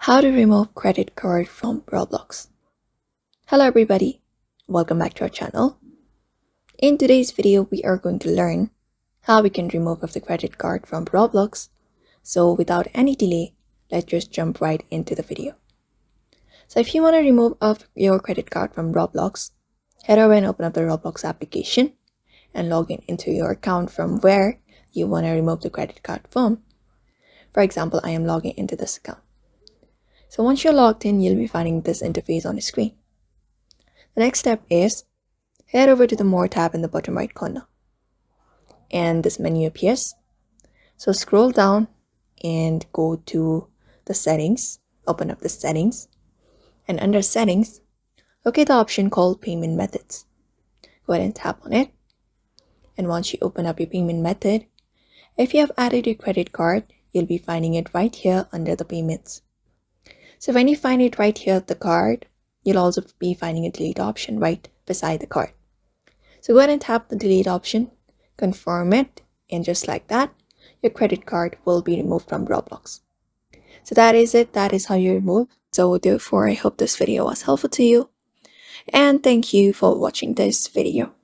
How to remove credit card from Roblox. Hello everybody, welcome back to our channel. In today's video, we are going to learn how we can remove the credit card from Roblox. So without any delay, let's just jump right into the video. So if you want to remove your credit card from Roblox, head over and open up the Roblox application and log in into your account from where you want to remove the credit card from. For example, I am logging into this account. So once you're logged in, you'll be finding this interface on the screen. The next step is head over to the More tab in the bottom right corner. And this menu appears. So scroll down and go to the settings, open up the settings. And under settings, locate the option called payment methods. Go ahead and tap on it. And once you open up your payment method, if you have added your credit card, you'll be finding it right here under the payments. So when you find it right here, the card, you'll also be finding a delete option right beside the card. So go ahead and tap the delete option, confirm it, and just like that, your credit card will be removed from Roblox. So that is it. That is how you remove. So therefore, I hope this video was helpful to you. And thank you for watching this video.